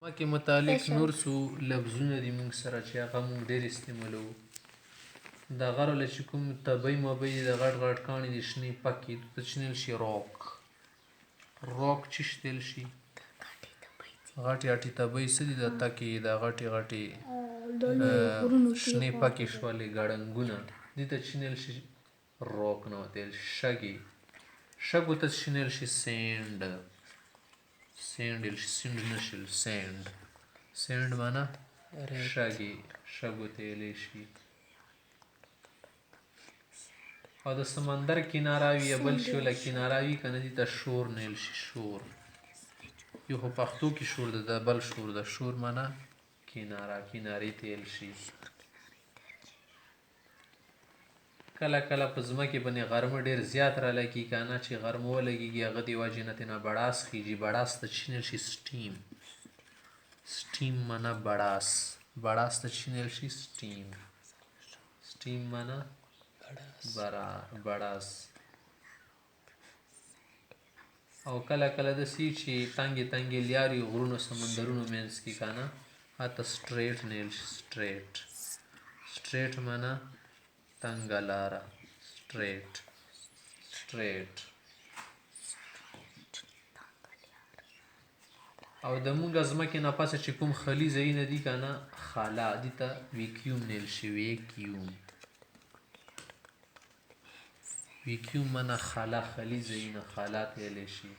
مکې متعلق نور څو لفظونه دي موږ سره چې هغه موږ ډېر استعمالوو. د غره له چې کوم تبۍ مبۍ دي د غټ غټ کاڼي دي شنې پکې ته چنیل شي راک. راک چې شتیل شي غټې غټې تبۍ څه دي د تکې د غټې غټې شنې پکې شولې ګړنګونه دي ته چنیل شي راک نه وتیل شګې. شګو ته چنیل شي سینډ. سینډ یل شي سینډ نشل سینډ. سینډ معنا شګې. شګو ته یلی شي. او د سمندر کناره وي یا بل شي ولا کناره وي که نه دي ته شور نه یل شي شور. یو خو پښتو کې شور ده د بل شور ده. شور معنا کناره. کنارې ته یل شي. کله کله په ځمکې باندې غرمه ډېر زیات رالګي که نه چې غرمه ولګېږي هغه د وجې نه ترېنه بړاس خېږي. بړاس ته چینل شي سټیم. سټیم معنا بړاس. بړاس ته چینل شي سټیم. سټیم معنا بړاس. او کله کله داسې چې تنګې تنګې لیارې غرونو سمندرونو منځ کې که نه هلته سټریټ نه یل شي سټریټ. سټریټ معنا تنګه لاره. سټریټ سټریټ. او د مونږ ځمکې نه پسه چې کوم خالي ځایونه دي که نه خلا دي ته ویکیوم نیل شي. ویکیوم. ویکیوم معنا خلا. خالي ځایونه خلا ته یلی شي.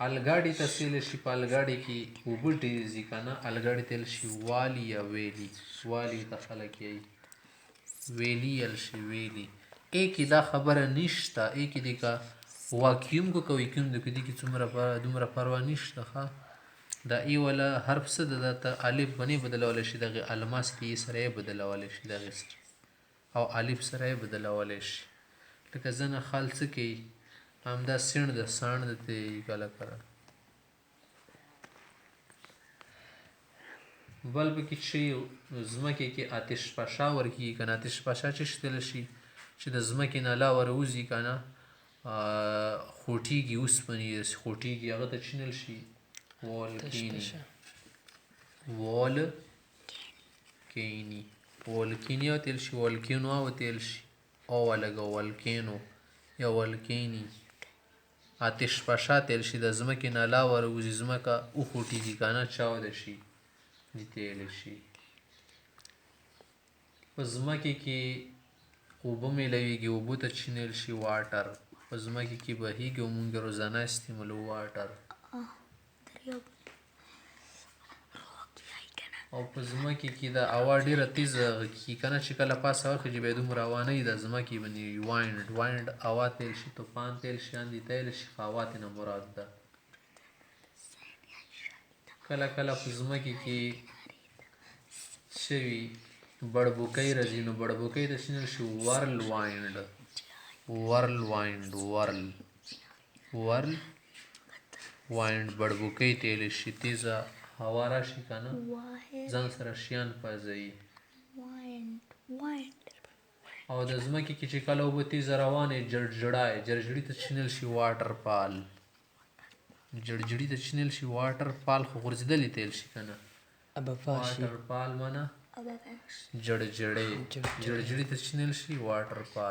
الګاډي ته سیلی شي. په الګاډي کې اوبه ډېرې ځي که نه الګاډي ته یل شي والي یا ویلي. والي ته خلک یایي. ویلی یل شي ویلی. ای کې دا خبره نشته. ای کې دی که واکیوم کو که ویکیوم دی که دی کې دومره پروا نشته ښه. دا ای والا حرف څه ده دا ته الف باندې بدلولی شي دغې الماس ته یې سره یې بدلولی شي دغې سره او الف سره یې بدلولی شي. لکه ځنه خال څه کوي همدا سیڼ ده ساڼ ده ته یې کله کله. بل پکې چې ځمکې کې آتش فشا ورکېږي که نه آتش فشا چې شتلی شي چې د ځمکې نه لا وروځي که نه خوټېږي اوسپنې خوټېږي هغه ته چینل شي والکیني. والکیني. والکیني ورته ویل شي والکینو ورته ویل شي او ولګه والکینو یا والکیني. آتش فشا ته ویل شي د ځمکې نه لا وروځي ځمکه وخوټېږي که نه چاوده شي دې ته ویلی شي. په ځمکې کې اوبه میلویږي اوبو ته چینل شي واټر. په ځمکې کې بهیږي او مونږ روزانه استعمالو واټر. او په ځمکې کې د هوا ډېره تیزه کېږي که نه چې کله پاسه وخېږي بیا دومره هوا نه وي د ځمکې باندې وایند. وایند هوا ته ویل شي طوفان ته ویل شي اندې ته ویل شي خو هوا ترېنه مراد ده. کله کله په ځمکې کې څه وي بړبوکۍ راځي نو بړبوکۍ ته چینل شي ورل وایند. ورل وایند. ورل ورل وایند بړبوکۍ ته ویلی شي. تیزه هوا راشي که نه ځان سره شیان پازوي. او د ځمکې کې چې کله اوبه تیزه روانې جړجړی جړجړي ته چینل شي واټر پال. جړجړي ته چینل شي واټر پال خو غورځېدلې ته ویل شي که نه واټر پال معنا جړجړی. جړجړي ته چینل شي واټر پال.